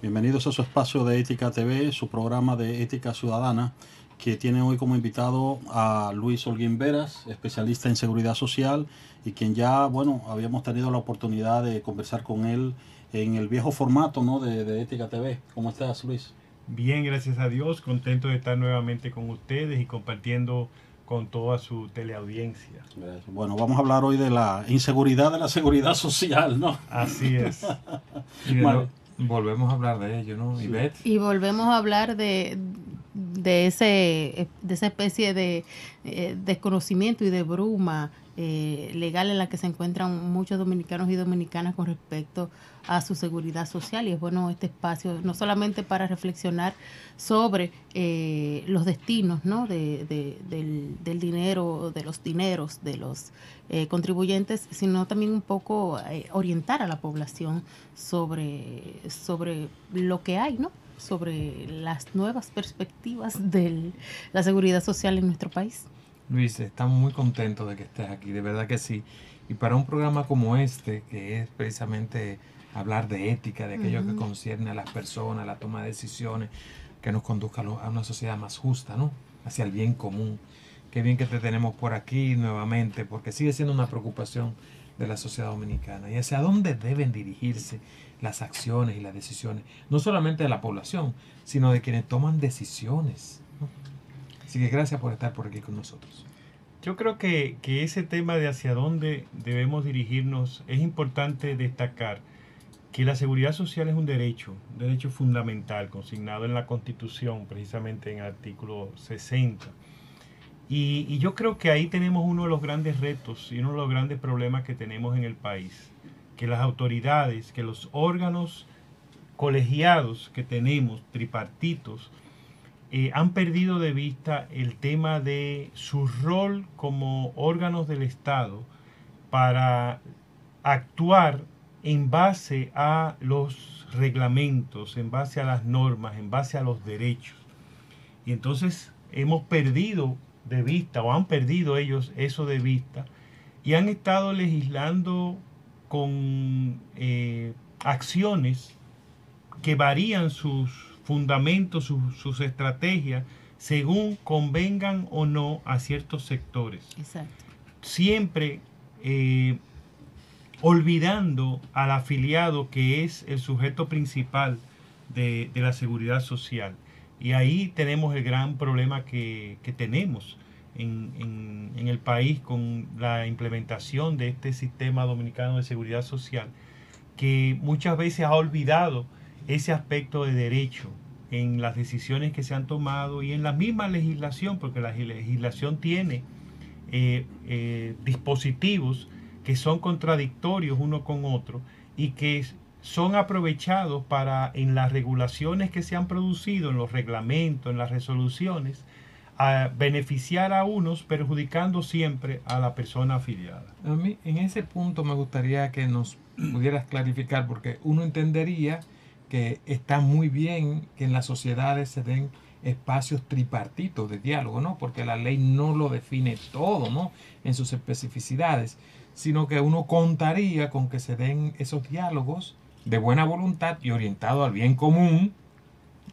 Bienvenidos a su espacio de Ética TV, su programa de Ética Ciudadana, que tiene hoy como invitado a Luis Holguín Veras, especialista en seguridad social, y quien ya, bueno, habíamos tenido la oportunidad de conversar con él en el viejo formato, ¿no?, de Ética TV. ¿Cómo estás, Luis? Bien, gracias a Dios, contento de estar nuevamente con ustedes y compartiendo con toda su teleaudiencia. Bueno, vamos a hablar hoy de la inseguridad de la seguridad social, ¿no? Así es. Y Vale. volvemos a hablar de ello, ¿no? Sí. Ivette. Y volvemos a hablar de esa especie de desconocimiento y de bruma legal en la que se encuentran muchos dominicanos y dominicanas con respecto a su seguridad social. Y es bueno este espacio, no solamente para reflexionar sobre los destinos, ¿no?, del dinero, de los dineros de los contribuyentes, sino también un poco orientar a la población sobre lo que hay, ¿no?, sobre las nuevas perspectivas de la seguridad social en nuestro país. Luis, estamos muy contentos de que estés aquí, de verdad que sí. Y para un programa como este, que es precisamente hablar de ética, de aquello que concierne a las personas, la toma de decisiones, que nos conduzca a una sociedad más justa, ¿no? Hacia el bien común. Qué bien que te tenemos por aquí nuevamente, porque sigue siendo una preocupación de la sociedad dominicana. Y hacia dónde deben dirigirse las acciones y las decisiones, no solamente de la población, sino de quienes toman decisiones, ¿no? Así que gracias por estar por aquí con nosotros. Yo creo que ese tema de hacia dónde debemos dirigirnos es importante destacar que la seguridad social es un derecho fundamental consignado en la Constitución, precisamente en el artículo 60. Y yo creo que ahí tenemos uno de los grandes retos y uno de los grandes problemas que tenemos en el país, que las autoridades, que los órganos colegiados que tenemos, tripartitos, han perdido de vista el tema de su rol como órganos del Estado para actuar en base a los reglamentos, en base a las normas, en base a los derechos. Y entonces hemos perdido de vista, o han perdido ellos eso de vista, y han estado legislando con acciones que varían sus fundamentos, sus estrategias, según convengan o no a ciertos sectores. Exacto. Siempre olvidando al afiliado, que es el sujeto principal de la seguridad social. Y ahí tenemos el gran problema que tenemos en el país con la implementación de este sistema dominicano de seguridad social, que muchas veces ha olvidado ese aspecto de derecho en las decisiones que se han tomado y en la misma legislación, porque la legislación tiene dispositivos que son contradictorios uno con otro y que son aprovechados para, en las regulaciones que se han producido, en los reglamentos, en las resoluciones, a beneficiar a unos, perjudicando siempre a la persona afiliada. A mí, en ese punto me gustaría que nos pudieras clarificar, porque uno entendería que está muy bien que en las sociedades se den espacios tripartitos de diálogo, ¿no? Porque la ley no lo define todo, ¿no?, en sus especificidades, sino que uno contaría con que se den esos diálogos de buena voluntad y orientado al bien común.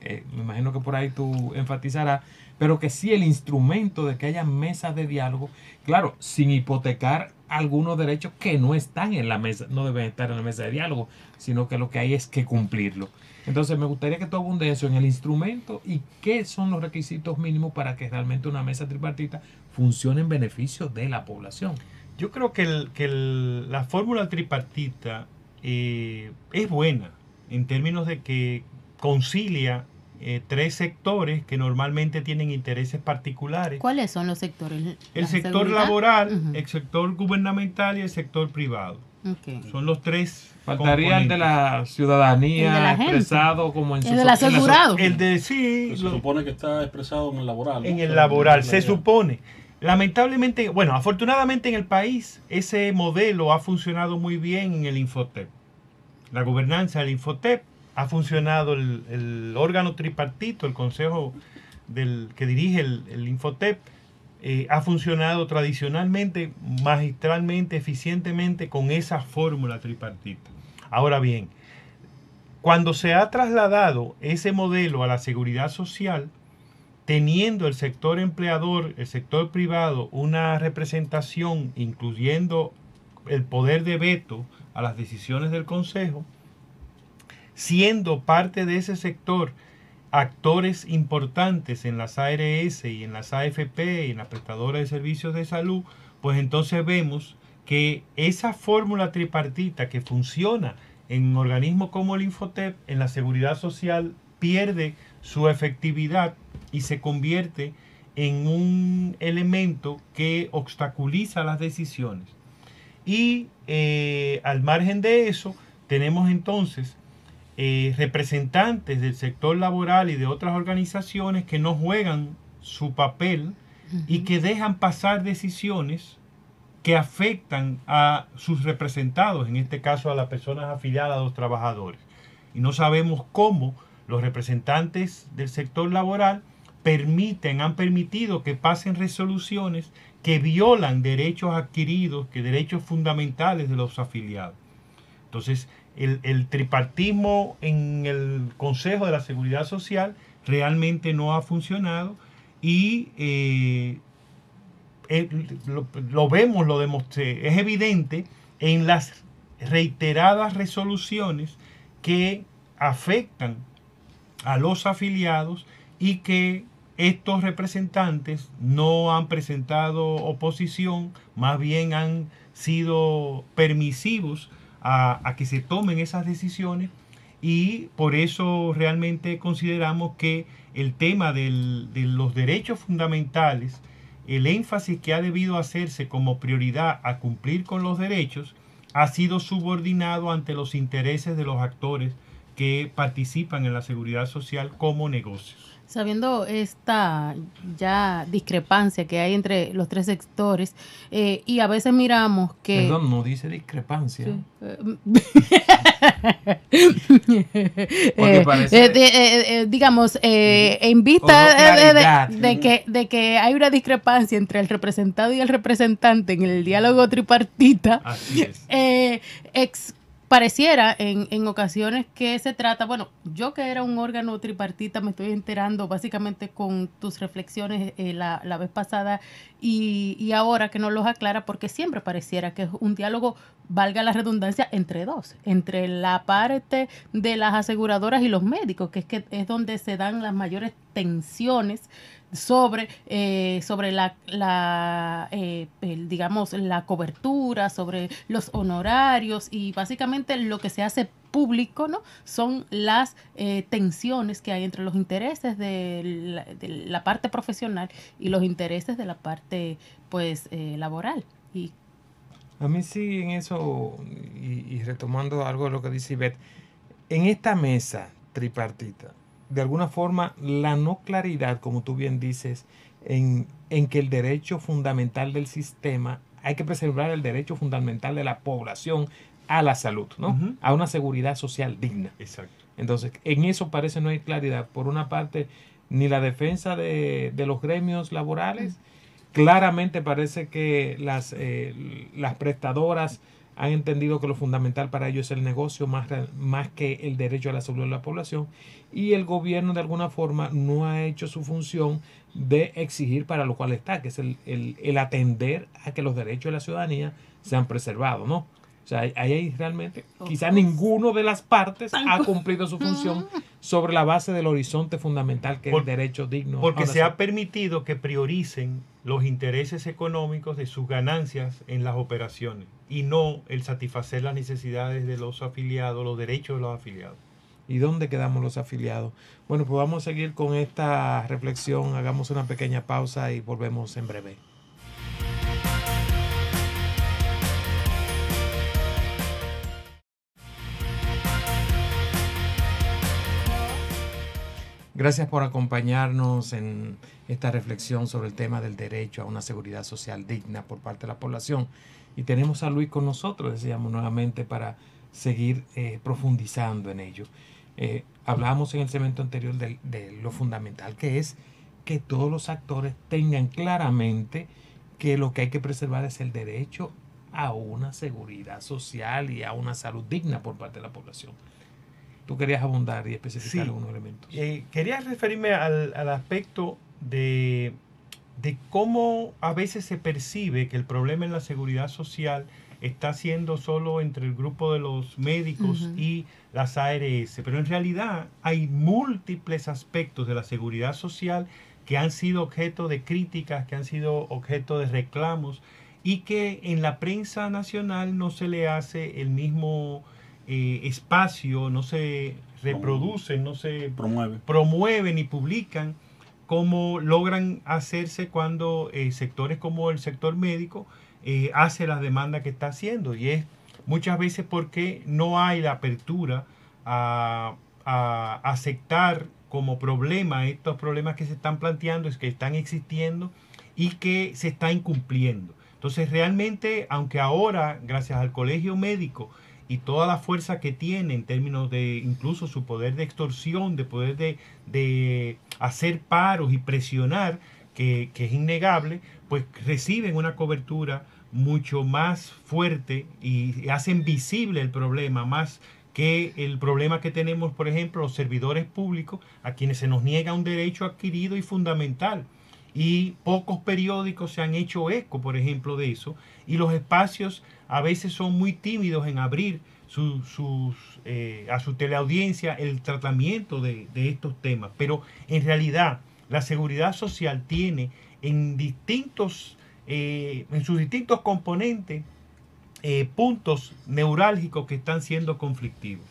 Me imagino que por ahí tú enfatizarás, pero que sí el instrumento de que haya mesas de diálogo, claro, sin hipotecar algunos derechos que no están en la mesa, no deben estar en la mesa de diálogo, sino que lo que hay es que cumplirlo. Entonces me gustaría que tú abundes eso en el instrumento y qué son los requisitos mínimos para que realmente una mesa tripartita funcione en beneficio de la población. Yo creo que la fórmula tripartita es buena en términos de que concilia tres sectores que normalmente tienen intereses particulares. ¿Cuáles son los sectores? El ¿La sector seguridad? laboral, el sector gubernamental y el sector privado. Okay. Son los tres. Faltaría el de la ciudadanía, el de la expresado como en su... El del asegurado. El de sí. Se supone que está expresado en el laboral, ¿no? En el laboral, se supone. Lamentablemente, bueno, afortunadamente en el país ese modelo ha funcionado muy bien en el Infotep. La gobernanza del Infotep ha funcionado, el órgano tripartito, el consejo que dirige el Infotep, ha funcionado tradicionalmente, magistralmente, eficientemente con esa fórmula tripartita. Ahora bien, Cuando se ha trasladado ese modelo a la seguridad social, teniendo el sector empleador, el sector privado, una representación incluyendo el poder de veto a las decisiones del Consejo, siendo parte de ese sector actores importantes en las ARS y en las AFP y en las prestadoras de servicios de salud, pues entonces vemos que esa fórmula tripartita que funciona en organismos como el Infotep, en la seguridad social, pierde su efectividad y se convierte en un elemento que obstaculiza las decisiones. Y al margen de eso, tenemos entonces representantes del sector laboral y de otras organizaciones que no juegan su papel y que dejan pasar decisiones que afectan a sus representados, en este caso a las personas afiliadas a los trabajadores. Y no sabemos cómo los representantes del sector laboral han permitido que pasen resoluciones que violan derechos adquiridos, que derechos fundamentales de los afiliados. Entonces, el tripartismo en el Consejo de la Seguridad Social realmente no ha funcionado y lo vemos, lo demostré, es evidente en las reiteradas resoluciones que afectan a los afiliados y que estos representantes no han presentado oposición, más bien han sido permisivos a que se tomen esas decisiones, y por eso realmente consideramos que el tema de los derechos fundamentales, el énfasis que ha debido hacerse como prioridad a cumplir con los derechos, ha sido subordinado ante los intereses de los actores que participan en la seguridad social como negocios. Sabiendo esta ya discrepancia que hay entre los tres sectores, y a veces miramos que... Perdón, no dice discrepancia. Sí. Porque parece, digamos, en vista de que hay una discrepancia entre el representado y el representante en el diálogo tripartita, así es. Pareciera en ocasiones que se trata, bueno, yo que era un órgano tripartita me estoy enterando básicamente con tus reflexiones la vez pasada y ahora que nos los aclara, porque siempre pareciera que es un diálogo, valga la redundancia, entre dos, entre la parte de las aseguradoras y los médicos, que es donde se dan las mayores tensiones sobre digamos, la cobertura, sobre los honorarios, y básicamente lo que se hace público, ¿no? Son las tensiones que hay entre los intereses de la parte profesional y los intereses de la parte, pues, laboral. Y a mí sí, en eso, y retomando algo de lo que dice Ivette, en esta mesa tripartita, de alguna forma, la no claridad, como tú bien dices, en que el derecho fundamental del sistema, hay que preservar el derecho fundamental de la población a la salud, ¿no? Uh-huh. A una seguridad social digna. Exacto. Entonces, en eso parece no hay claridad. Por una parte, ni la defensa de los gremios laborales, claramente parece que las prestadoras han entendido que lo fundamental para ellos es el negocio más que el derecho a la salud de la población, y el gobierno de alguna forma no ha hecho su función de exigir para lo cual está, que es el atender a que los derechos de la ciudadanía sean preservados, ¿no? O sea, ahí realmente quizás ninguno de las partes ha cumplido su función sobre la base del horizonte fundamental que es el derecho digno. Porque se ha permitido que prioricen los intereses económicos de sus ganancias en las operaciones y no el satisfacer las necesidades de los afiliados, los derechos de los afiliados. ¿Y dónde quedamos los afiliados? Bueno, pues vamos a seguir con esta reflexión, hagamos una pequeña pausa y volvemos en breve. Gracias por acompañarnos en esta reflexión sobre el tema del derecho a una seguridad social digna por parte de la población. Y tenemos a Luis con nosotros, decíamos nuevamente, para seguir profundizando en ello. Hablábamos en el segmento anterior de lo fundamental que es que todos los actores tengan claramente que lo que hay que preservar es el derecho a una seguridad social y a una salud digna por parte de la población. tú querías abundar y especificar Sí. algunos elementos. Quería referirme al aspecto de cómo a veces se percibe que el problema en la seguridad social está siendo solo entre el grupo de los médicos y las ARS, pero en realidad hay múltiples aspectos de la seguridad social que han sido objeto de críticas, que han sido objeto de reclamos y que en la prensa nacional no se le hace el mismo espacio, no se reproducen, no se promueven y publican como logran hacerse cuando sectores como el sector médico hace la demanda que está haciendo, y es muchas veces porque no hay la apertura a aceptar como problema estos problemas que se están planteando, es que están existiendo y que se está incumpliendo. Entonces realmente, aunque ahora gracias al colegio médico y toda la fuerza que tiene en términos de incluso su poder de extorsión, de poder de hacer paros y presionar, que es innegable, pues reciben una cobertura mucho más fuerte y hacen visible el problema más que el problema que tenemos, por ejemplo, los servidores públicos, a quienes se nos niega un derecho adquirido y fundamental. Y pocos periódicos se han hecho eco, por ejemplo, de eso. Y los espacios a veces son muy tímidos en abrir a su teleaudiencia el tratamiento de estos temas. Pero en realidad la seguridad social tiene en sus distintos componentes puntos neurálgicos que están siendo conflictivos.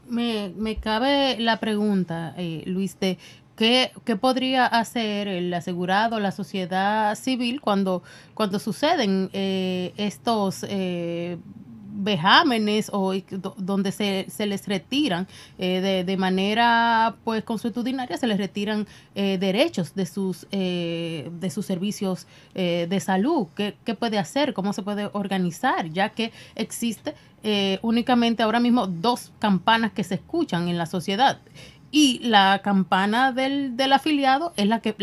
Me cabe la pregunta, Luis, de ¿qué podría hacer el asegurado, la sociedad civil cuando suceden estos vejámenes o donde se les retiran de manera pues consuetudinaria, se les retiran derechos de sus servicios de salud? ¿Qué puede hacer? ¿Cómo se puede organizar? Ya que existe únicamente ahora mismo 2 campanas que se escuchan en la sociedad, y la campana del afiliado es la que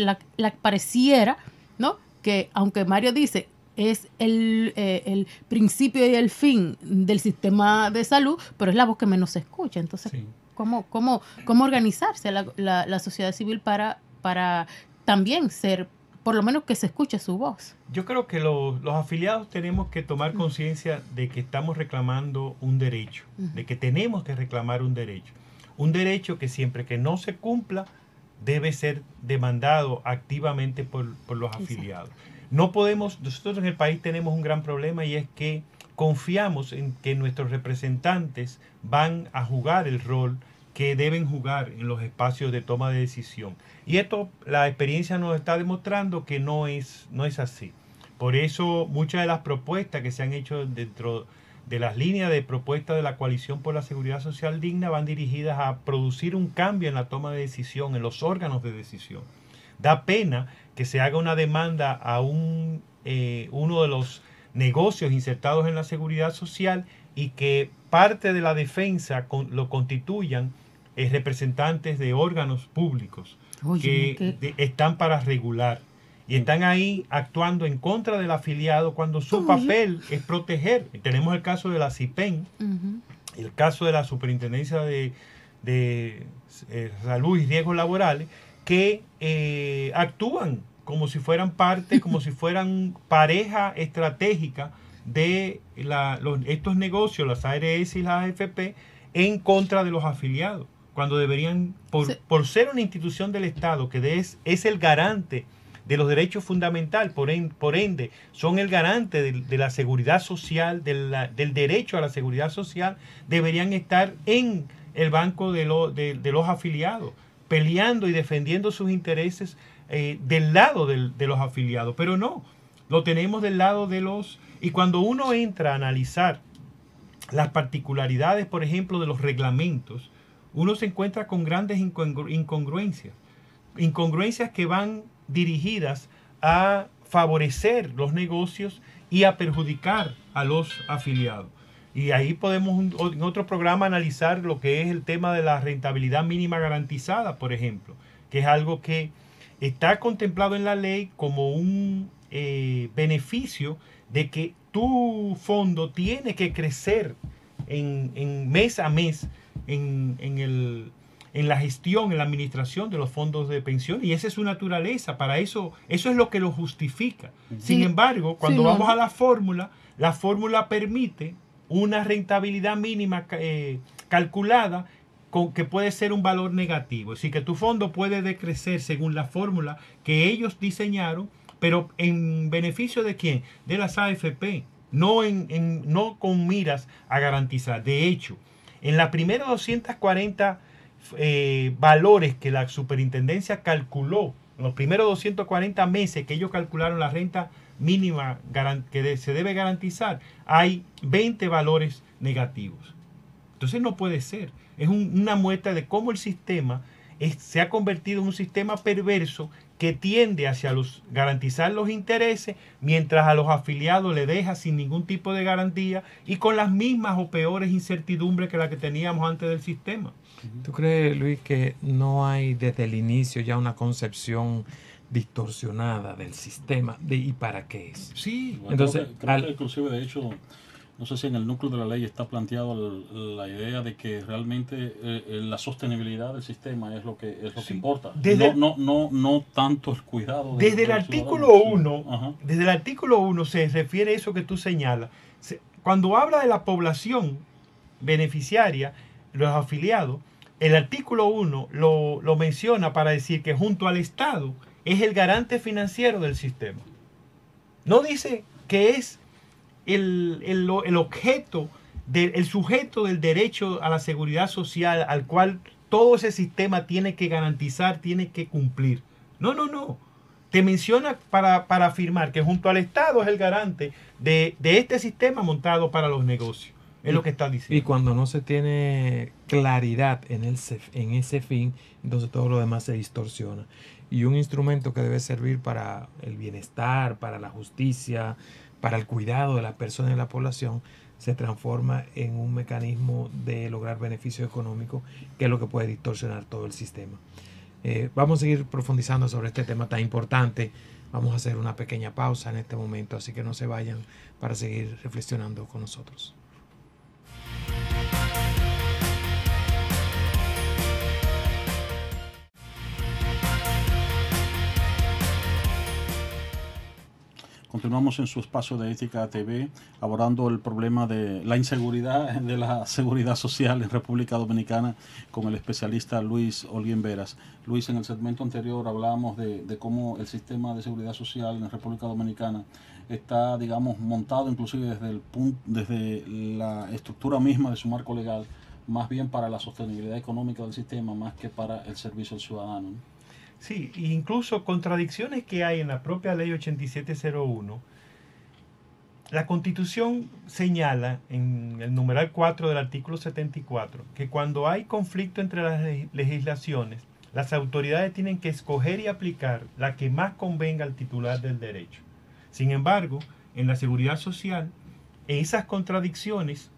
pareciera, ¿no? Que aunque Mario dice es el principio y el fin del sistema de salud, pero es la voz que menos se escucha. Entonces, sí. ¿Cómo organizarse la sociedad civil para también ser, por lo menos que se escuche su voz? Yo creo que los afiliados tenemos que tomar conciencia de que estamos reclamando un derecho, de que tenemos que reclamar un derecho. Un derecho que siempre que no se cumpla debe ser demandado activamente por los afiliados. No podemos, nosotros en el país tenemos un gran problema, y es que confiamos en que nuestros representantes van a jugar el rol que deben jugar en los espacios de toma de decisión. Y esto, la experiencia nos está demostrando que no es así. Por eso muchas de las propuestas que se han hecho dentro de las líneas de propuestas de la Coalición por la Seguridad Social Digna van dirigidas a producir un cambio en la toma de decisión, en los órganos de decisión. Da pena que se haga una demanda a uno de los negocios insertados en la seguridad social y que parte de la defensa lo constituyan representantes de órganos públicos. Oye, que están para regular. Y están ahí actuando en contra del afiliado cuando su papel es proteger. Tenemos el caso de la CIPEN, el caso de la Superintendencia de Salud y Riesgos Laborales, que actúan como si fueran parte, como si fueran pareja estratégica de estos negocios, las ARS y las AFP, en contra de los afiliados, cuando deberían, por ser una institución del Estado que es el garante de los derechos fundamentales, por ende, son el garante de la seguridad social, del derecho a la seguridad social, deberían estar en el banco de los afiliados, peleando y defendiendo sus intereses del lado de los afiliados. Pero no, lo tenemos del lado de los... Y cuando uno entra a analizar las particularidades, por ejemplo, de los reglamentos, uno se encuentra con grandes incongruencias. Incongruencias que van dirigidas a favorecer los negocios y a perjudicar a los afiliados. Y ahí podemos en otro programa analizar lo que es el tema de la rentabilidad mínima garantizada, por ejemplo, que es algo que está contemplado en la ley como un beneficio de que tu fondo tiene que crecer en mes a mes en la gestión, en la administración de los fondos de pensión, y esa es su naturaleza. Para eso es lo que lo justifica. Sí. Sin embargo, cuando Sí, no, vamos no. a la fórmula permite una rentabilidad mínima calculada que puede ser un valor negativo. Es decir, que tu fondo puede decrecer según la fórmula que ellos diseñaron, pero en beneficio de quién? De las AFP, no con miras a garantizar. De hecho, en la primera 240 valores que la superintendencia calculó, en los primeros 240 meses que ellos calcularon la renta mínima que se debe garantizar, hay 20 valores negativos. Entonces no puede ser. Es una muestra de cómo el sistema se ha convertido en un sistema perverso que tiende hacia garantizar los intereses, mientras a los afiliados le deja sin ningún tipo de garantía y con las mismas o peores incertidumbres que la que teníamos antes del sistema. ¿Tú crees, Luis, que no hay desde el inicio ya una concepción distorsionada del sistema y para qué es? Sí. Bueno, Entonces, creo que inclusive, de hecho, no sé si en el núcleo de la ley está planteado la idea de que realmente la sostenibilidad del sistema es lo que Sí. importa. Desde- No tanto el cuidado Desde el del artículo ciudadano. 1, Ajá. desde el artículo 1 se refiere a eso que tú señalas. Cuando habla de la población beneficiaria, los afiliados, el artículo 1 lo menciona para decir que junto al Estado es el garante financiero del sistema. No dice que es el objeto, el sujeto del derecho a la seguridad social al cual todo ese sistema tiene que garantizar, tiene que cumplir. No, no, no. Te menciona para afirmar que junto al Estado es el garante de este sistema montado para los negocios. Es lo que está Y diciendo. cuando no se tiene claridad en ese fin, entonces todo lo demás se distorsiona. Y un instrumento que debe servir para el bienestar, para la justicia, para el cuidado de la persona y de la población, se transforma en un mecanismo de lograr beneficios económicos, que es lo que puede distorsionar todo el sistema. Vamos a seguir profundizando sobre este tema tan importante. Vamos a hacer una pequeña pausa en este momento, así que no se vayan para seguir reflexionando con nosotros. Continuamos en su espacio de Ética TV abordando el problema de la inseguridad de la seguridad social en República Dominicana con el especialista Luis Holguín Veras. Luis, en el segmento anterior hablábamos de cómo el sistema de seguridad social en República Dominicana está, digamos, montado inclusive desde la estructura misma de su marco legal, más bien para la sostenibilidad económica del sistema, más que para el servicio al ciudadano, ¿no? Sí, incluso contradicciones que hay en la propia ley 8701. La Constitución señala en el numeral 4 del artículo 74 que cuando hay conflicto entre las legislaciones, las autoridades tienen que escoger y aplicar la que más convenga al titular del derecho. Sin embargo, en la seguridad social, esas contradicciones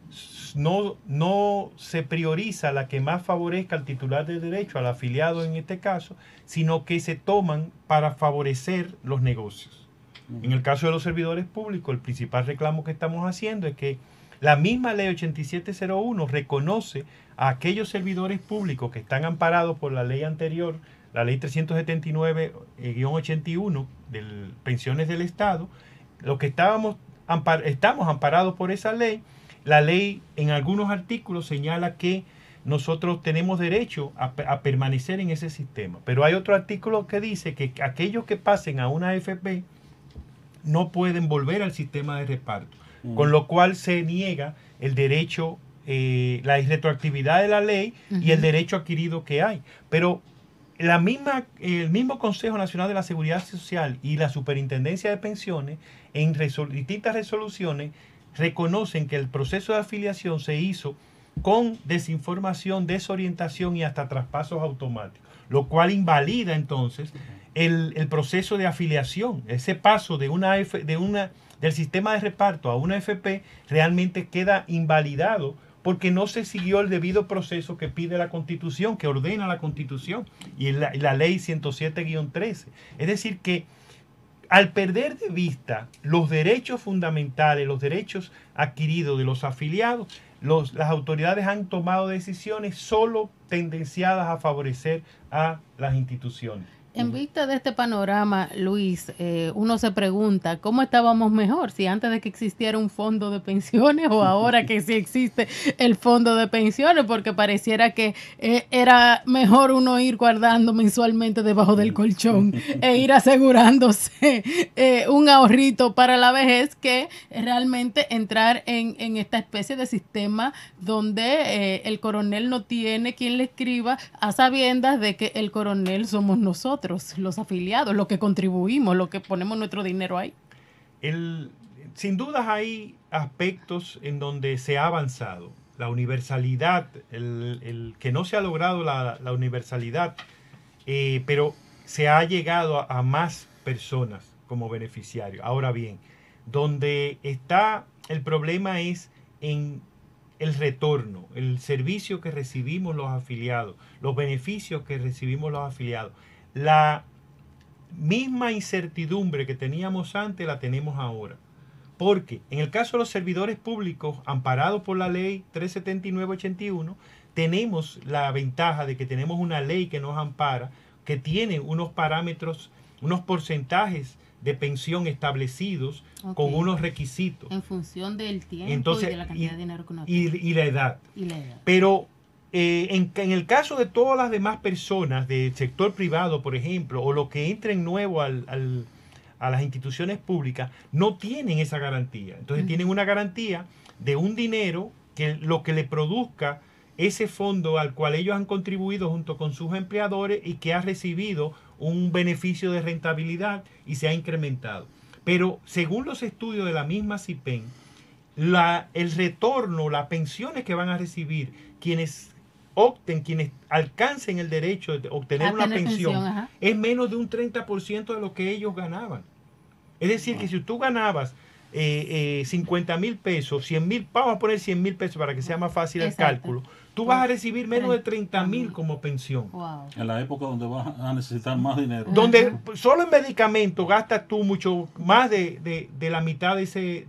no se prioriza la que más favorezca al titular del derecho, al afiliado en este caso, sino que se toman para favorecer los negocios. En el caso de los servidores públicos, el principal reclamo que estamos haciendo es que la misma ley 8701 reconoce a aquellos servidores públicos que están amparados por la ley anterior, la ley 379-81 de pensiones del Estado, lo que estamos amparados por esa ley. La ley en algunos artículos señala que nosotros tenemos derecho a permanecer en ese sistema. Pero hay otro artículo que dice que aquellos que pasen a una AFP no pueden volver al sistema de reparto. Con lo cual se niega el derecho, la irretroactividad de la ley y el derecho adquirido que hay. Pero el mismo Consejo Nacional de la Seguridad Social y la Superintendencia de Pensiones en distintas resoluciones reconocen que el proceso de afiliación se hizo con desinformación, desorientación y hasta traspasos automáticos, lo cual invalida entonces el proceso de afiliación. Ese paso del sistema de reparto a una AFP realmente queda invalidado porque no se siguió el debido proceso que pide la Constitución, que ordena la Constitución y la ley 107-13. Es decir que al perder de vista los derechos fundamentales, los derechos adquiridos de los afiliados, las autoridades han tomado decisiones solo tendenciadas a favorecer a las instituciones. En vista de este panorama, Luis, uno se pregunta, ¿cómo estábamos mejor? Si antes de que existiera un fondo de pensiones o ahora que sí existe el fondo de pensiones, porque pareciera que era mejor uno ir guardando mensualmente debajo del colchón e ir asegurándose un ahorrito para la vejez que realmente entrar en esta especie de sistema donde el coronel no tiene quien le escriba a sabiendas de que el coronel somos nosotros, los afiliados, los que contribuimos, los que ponemos nuestro dinero ahí. Sin dudas hay aspectos en donde se ha avanzado. La universalidad, el que no se ha logrado la universalidad, pero se ha llegado a más personas como beneficiarios. Ahora bien, donde está el problema es en el retorno, el servicio que recibimos los afiliados, los beneficios que recibimos los afiliados. La misma incertidumbre que teníamos antes la tenemos ahora. Porque en el caso de los servidores públicos, amparados por la ley 379/81, tenemos la ventaja de que tenemos una ley que nos ampara, que tiene unos parámetros, unos porcentajes de pensión establecidos con unos requisitos. En función del tiempo. Entonces, y de la cantidad de dinero que uno tiene. Y la edad. Y la edad. Pero en el caso de todas las demás personas del sector privado, por ejemplo, o los que entren nuevo a las instituciones públicas, no tienen esa garantía. Entonces tienen una garantía de un dinero que lo que le produzca ese fondo al cual ellos han contribuido junto con sus empleadores y que ha recibido un beneficio de rentabilidad y se ha incrementado. Pero según los estudios de la misma CIPEN, el retorno, las pensiones que van a recibir quienes alcancen el derecho de obtener una pensión, es menos de un 30% de lo que ellos ganaban. Es decir, que si tú ganabas 50,000 pesos, 100,000, vamos a poner 100,000 pesos para que sea más fácil el cálculo, tú vas a recibir menos de 30,000 como pensión. Wow. En la época donde vas a necesitar más dinero. Donde solo en medicamentos gastas tú mucho más de la mitad de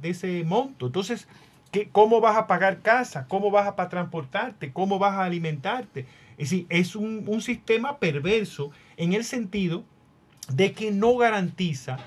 ese monto. Entonces, ¿cómo vas a pagar casa? ¿Cómo vas a transportarte? ¿Cómo vas a alimentarte? Es decir, es un sistema perverso en el sentido de que no garantiza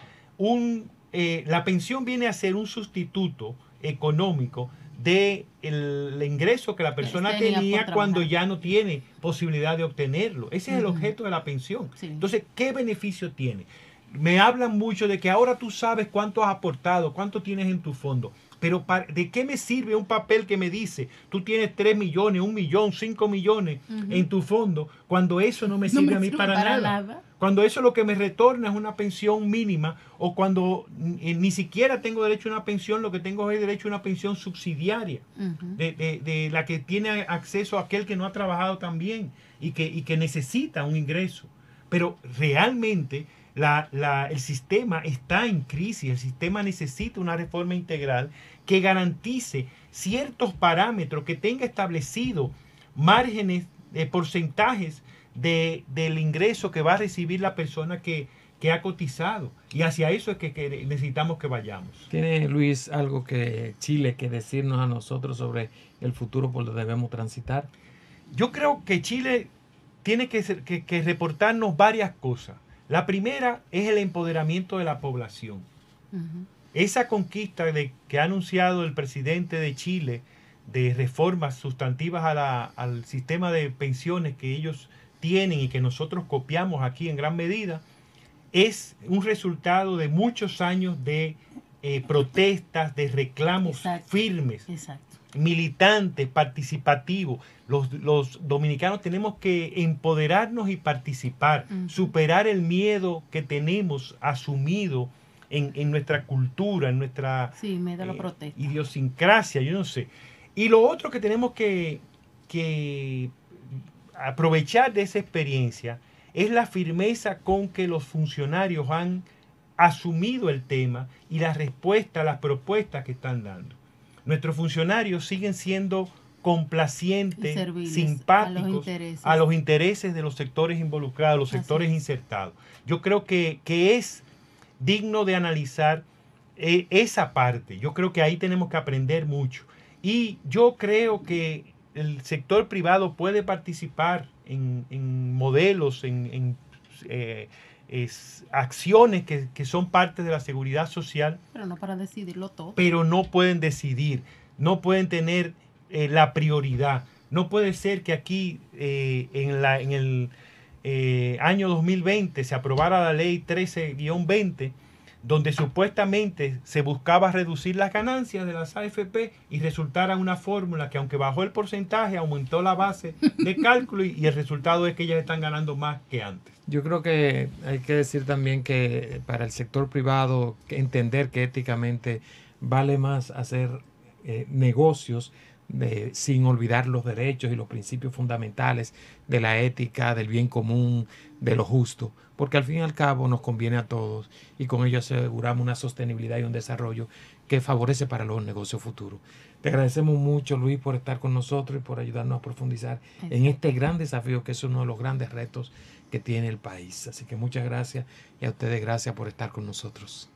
la pensión viene a ser un sustituto económico del ingreso que la persona tenía cuando ya no tiene posibilidad de obtenerlo. Ese es el objeto de la pensión. Sí. Entonces, ¿qué beneficio tiene? Me hablan mucho de que ahora tú sabes cuánto has aportado, cuánto tienes en tu fondo. Pero ¿de qué me sirve un papel que me dice tú tienes 3 millones, 1 millón, 5 millones en tu fondo cuando eso no me sirve a mí para nada? Cuando eso lo que me retorna es una pensión mínima o cuando ni siquiera tengo derecho a una pensión, lo que tengo es derecho a una pensión subsidiaria de la que tiene acceso aquel que no ha trabajado tan bien y que necesita un ingreso. Pero realmente el sistema está en crisis, el sistema necesita una reforma integral que garantice ciertos parámetros, que tenga establecido márgenes, porcentajes del ingreso que va a recibir la persona que ha cotizado. Y hacia eso es que necesitamos que vayamos. ¿Tiene, Luis, algo que Chile que decirnos a nosotros sobre el futuro por donde debemos transitar? Yo creo que Chile tiene que reportarnos varias cosas. La primera es el empoderamiento de la población. Esa conquista que ha anunciado el presidente de Chile de reformas sustantivas al sistema de pensiones que ellos tienen y que nosotros copiamos aquí en gran medida, es un resultado de muchos años de protestas, de reclamos firmes, militantes, participativos. Los dominicanos tenemos que empoderarnos y participar, superar el miedo que tenemos asumido en nuestra cultura, en nuestra idiosincrasia, yo no sé. Y lo otro que tenemos que aprovechar de esa experiencia es la firmeza con que los funcionarios han asumido el tema y la respuesta a las propuestas que están dando. Nuestros funcionarios siguen siendo complacientes, simpáticos a los intereses de los sectores involucrados, los sectores insertados. Yo creo que es digno de analizar esa parte. Yo creo que ahí tenemos que aprender mucho. Y yo creo que el sector privado puede participar en modelos, acciones que son parte de la seguridad social. Pero no para decidirlo todo. Pero no pueden decidir, no pueden tener la prioridad. No puede ser que aquí en el año 2020 se aprobara la ley 13-20, donde supuestamente se buscaba reducir las ganancias de las AFP y resultara una fórmula que, aunque bajó el porcentaje, aumentó la base de cálculo y el resultado es que ellas están ganando más que antes. Yo creo que hay que decir también que para el sector privado entender que éticamente vale más hacer negocios sin olvidar los derechos y los principios fundamentales de la ética, del bien común, de lo justo, porque al fin y al cabo nos conviene a todos y con ello aseguramos una sostenibilidad y un desarrollo que favorece para los negocios futuros. Te agradecemos mucho, Luis, por estar con nosotros y por ayudarnos a profundizar en este gran desafío que es uno de los grandes retos que tiene el país. Así que muchas gracias y a ustedes gracias por estar con nosotros.